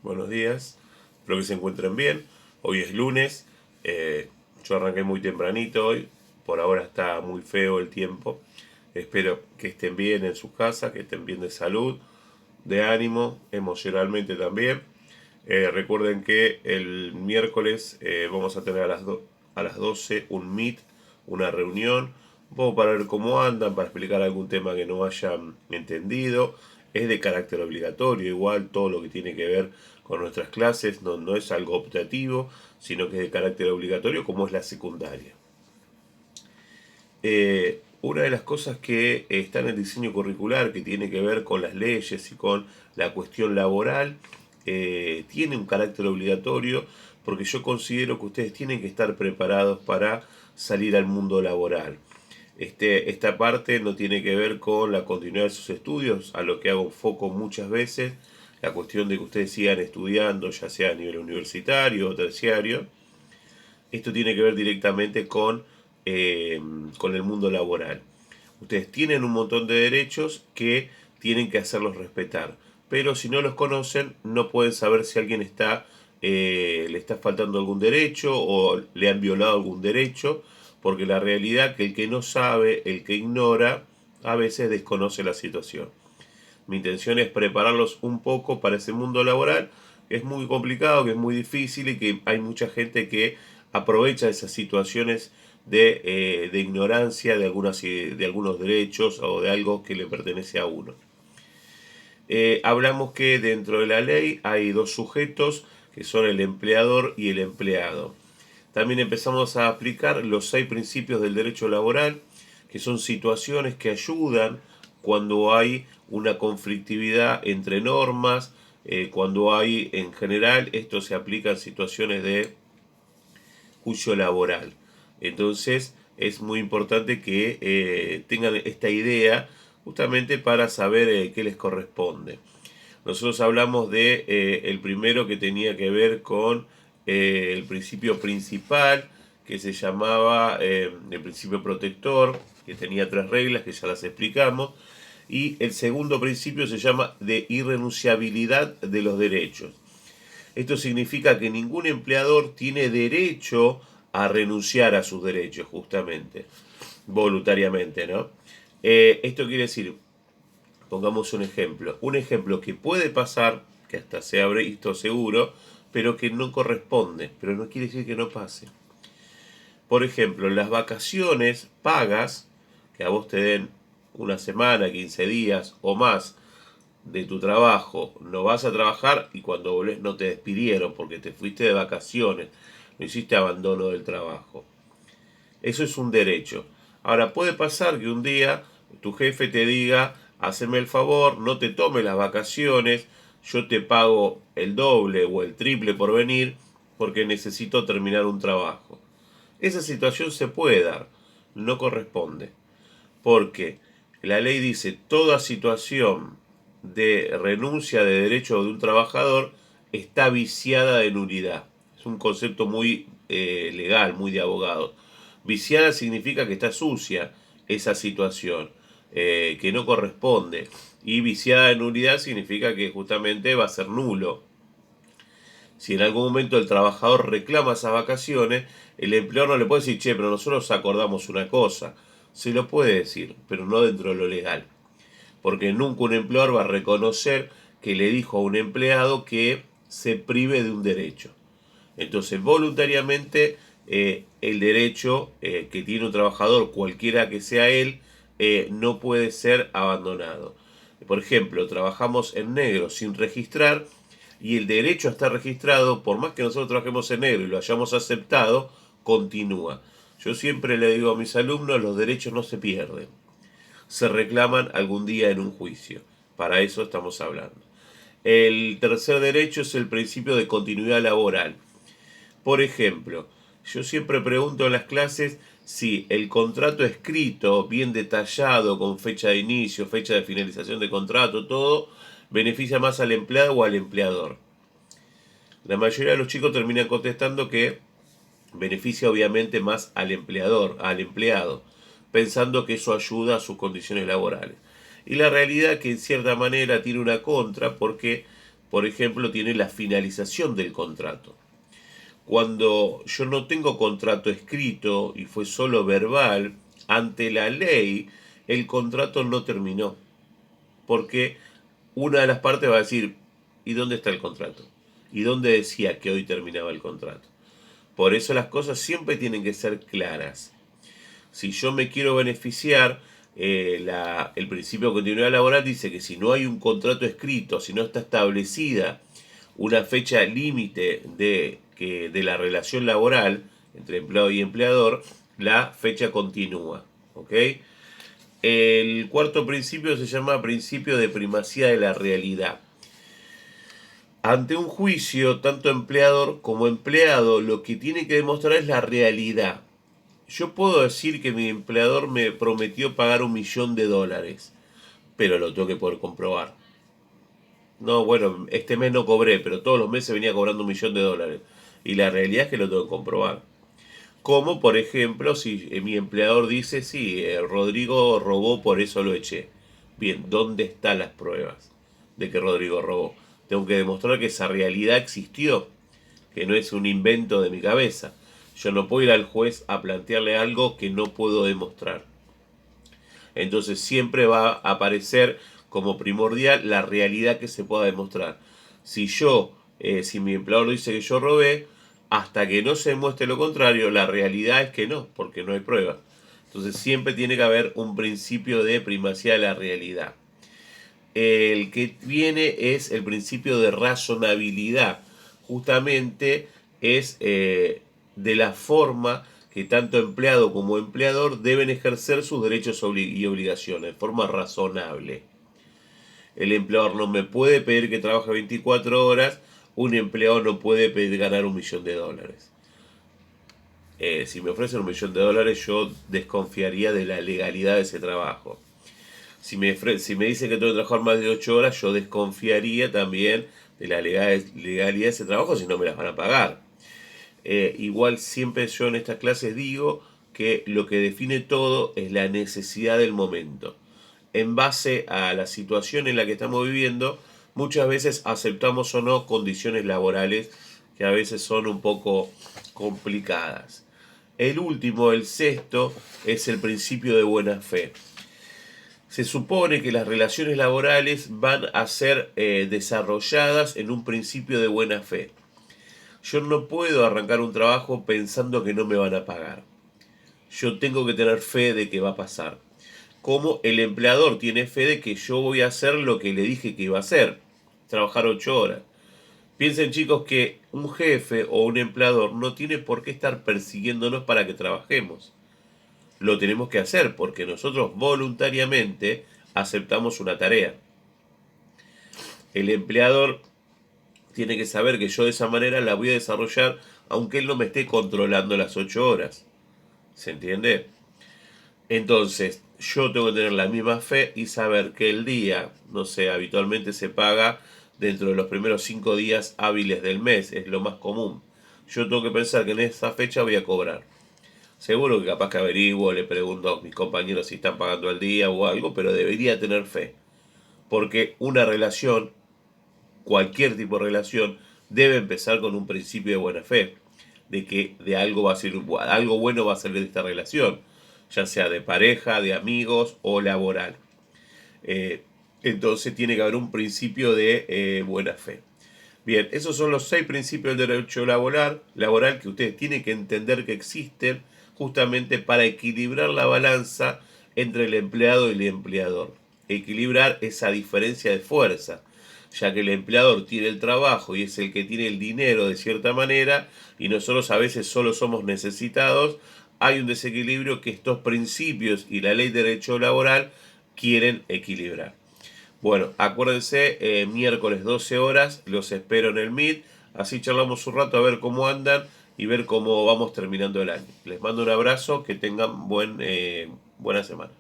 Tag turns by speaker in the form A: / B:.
A: buenos días, espero que se encuentren bien. Hoy es lunes, yo arranqué muy tempranito hoy, por ahora está muy feo el tiempo. Espero que estén bien en sus casas, que estén bien de salud, de ánimo, emocionalmente también. Recuerden que el miércoles vamos a tener a las 12 un meet, una reunión, un poco para ver cómo andan, para explicar algún tema que no hayan entendido. Es de carácter obligatorio, igual todo lo que tiene que ver con nuestras clases no es algo optativo, sino que es de carácter obligatorio como es la secundaria. Una de las cosas que está en el diseño curricular, que tiene que ver con las leyes y con la cuestión laboral, tiene un carácter obligatorio porque yo considero que ustedes tienen que estar preparados para salir al mundo laboral. Esta parte no tiene que ver con la continuidad de sus estudios, a lo que hago foco muchas veces, la cuestión de que ustedes sigan estudiando, ya sea a nivel universitario o terciario. Esto tiene que ver directamente con el mundo laboral. Ustedes tienen un montón de derechos que tienen que hacerlos respetar, pero si no los conocen no pueden saber si alguien le está faltando algún derecho o le han violado algún derecho, porque la realidad que el que no sabe, el que ignora, a veces desconoce la situación. Mi intención es prepararlos un poco para ese mundo laboral, que es muy complicado, que es muy difícil y que hay mucha gente que aprovecha esas situaciones de ignorancia de algunos derechos o de algo que le pertenece a uno. Hablamos que dentro de la ley hay dos sujetos que son el empleador y el empleado. También empezamos a aplicar los 6 principios del derecho laboral, que son situaciones que ayudan cuando hay una conflictividad entre normas, cuando hay, en general, esto se aplica en situaciones de juicio laboral. Entonces es muy importante que tengan esta idea justamente para saber qué les corresponde. Nosotros hablamos de el primero que tenía que ver con el principio principal, que se llamaba el principio protector, que tenía 3 reglas que ya las explicamos, y el segundo principio se llama de irrenunciabilidad de los derechos. Esto significa que ningún empleador tiene derecho a renunciar a sus derechos, justamente, voluntariamente, ¿no? Esto quiere decir, pongamos un ejemplo que puede pasar, que hasta se ha visto seguro, pero que no corresponde, pero no quiere decir que no pase. Por ejemplo, las vacaciones pagas, que a vos te den una semana, 15 días o más de tu trabajo, no vas a trabajar y cuando volvés no te despidieron porque te fuiste de vacaciones, no hiciste abandono del trabajo. Eso es un derecho. Ahora, puede pasar que un día tu jefe te diga, haceme el favor, no te tomes las vacaciones, yo te pago el doble o el triple por venir porque necesito terminar un trabajo. Esa situación se puede dar, no corresponde, porque la ley dice toda situación de renuncia de derecho de un trabajador está viciada de nulidad. Es un concepto muy legal, muy de abogado. Viciada significa que está sucia esa situación, que no corresponde. Y viciada de nulidad significa que justamente va a ser nulo. Si en algún momento el trabajador reclama esas vacaciones, el empleador no le puede decir, che, pero nosotros acordamos una cosa. Se lo puede decir, pero no dentro de lo legal. Porque nunca un empleador va a reconocer que le dijo a un empleado que se prive de un derecho. Entonces, voluntariamente, el derecho que tiene un trabajador, cualquiera que sea él, no puede ser abandonado. Por ejemplo, trabajamos en negro sin registrar y el derecho a estar registrado, por más que nosotros trabajemos en negro y lo hayamos aceptado, continúa. Yo siempre le digo a mis alumnos, los derechos no se pierden, se reclaman algún día en un juicio. Para eso estamos hablando. El tercer derecho es el principio de continuidad laboral. Por ejemplo, yo siempre pregunto en las clases si el contrato escrito, bien detallado, con fecha de inicio, fecha de finalización de contrato, todo, beneficia más al empleado o al empleador. La mayoría de los chicos terminan contestando que beneficia obviamente más al empleador, al empleado, pensando que eso ayuda a sus condiciones laborales. Y la realidad que en cierta manera tiene una contra porque por ejemplo, tiene la finalización del contrato. Cuando yo no tengo contrato escrito y fue solo verbal, ante la ley, el contrato no terminó. Porque una de las partes va a decir, ¿y dónde está el contrato? ¿Y dónde decía que hoy terminaba el contrato? Por eso las cosas siempre tienen que ser claras. Si yo me quiero beneficiar, el principio de continuidad laboral dice que si no hay un contrato escrito, si no está establecida una fecha límite de la relación laboral entre empleado y empleador, la fecha continúa. ¿Ok? El cuarto principio se llama principio de primacía de la realidad. Ante un juicio, tanto empleador como empleado lo que tiene que demostrar es la realidad. Yo puedo decir que mi empleador me prometió pagar $1.000.000, pero lo tengo que poder comprobar. No, bueno, este mes no cobré, pero todos los meses venía cobrando $1.000.000. Y la realidad es que lo tengo que comprobar. Como, por ejemplo, si mi empleador dice, sí, Rodrigo robó, por eso lo eché. Bien, ¿dónde están las pruebas de que Rodrigo robó? Tengo que demostrar que esa realidad existió, que no es un invento de mi cabeza. Yo no puedo ir al juez a plantearle algo que no puedo demostrar. Entonces siempre va a aparecer como primordial la realidad que se pueda demostrar. Si mi empleador dice que yo robé, hasta que no se muestre lo contrario, la realidad es que no, porque no hay pruebas. Entonces siempre tiene que haber un principio de primacía de la realidad. El que viene es el principio de razonabilidad. Justamente es de la forma que tanto empleado como empleador deben ejercer sus derechos y obligaciones de forma razonable. El empleador no me puede pedir que trabaje 24 horas, un empleado no puede pedir ganar $1.000.000. Si me ofrecen $1.000.000, yo desconfiaría de la legalidad de ese trabajo. Si me dicen que tengo que trabajar más de 8 horas, yo desconfiaría también de la legalidad de ese trabajo, si no me las van a pagar. Igual siempre yo en estas clases digo que lo que define todo es la necesidad del momento. En base a la situación en la que estamos viviendo, muchas veces aceptamos o no condiciones laborales que a veces son un poco complicadas. El último, el sexto, es el principio de buena fe. Se supone que las relaciones laborales van a ser desarrolladas en un principio de buena fe. Yo no puedo arrancar un trabajo pensando que no me van a pagar. Yo tengo que tener fe de que va a pasar. Como el empleador tiene fe de que yo voy a hacer lo que le dije que iba a hacer. Trabajar 8 horas. Piensen, chicos, que un jefe o un empleador no tiene por qué estar persiguiéndonos para que trabajemos. Lo tenemos que hacer porque nosotros voluntariamente aceptamos una tarea. El empleador tiene que saber que yo de esa manera la voy a desarrollar aunque él no me esté controlando las 8 horas. ¿Se entiende? Entonces, yo tengo que tener la misma fe y saber que el día, no sé, habitualmente se paga dentro de los primeros 5 días hábiles del mes, es lo más común. Yo tengo que pensar que en esa fecha voy a cobrar. Seguro que capaz que averiguo, le pregunto a mis compañeros si están pagando al día o algo, pero debería tener fe. Porque una relación, cualquier tipo de relación, debe empezar con un principio de buena fe. De que de algo va a ser, algo bueno va a salir de esta relación, ya sea de pareja, de amigos o laboral. Entonces tiene que haber un principio de buena fe. Bien, esos son los 6 principios del derecho laboral que ustedes tienen que entender que existen justamente para equilibrar la balanza entre el empleado y el empleador. Equilibrar esa diferencia de fuerza, ya que el empleador tiene el trabajo y es el que tiene el dinero de cierta manera y nosotros a veces solo somos necesitados. Hay un desequilibrio que estos principios y la ley de derecho laboral quieren equilibrar. Bueno, acuérdense, miércoles 12 horas, los espero en el Meet, así charlamos un rato a ver cómo andan y ver cómo vamos terminando el año. Les mando un abrazo, que tengan buena semana.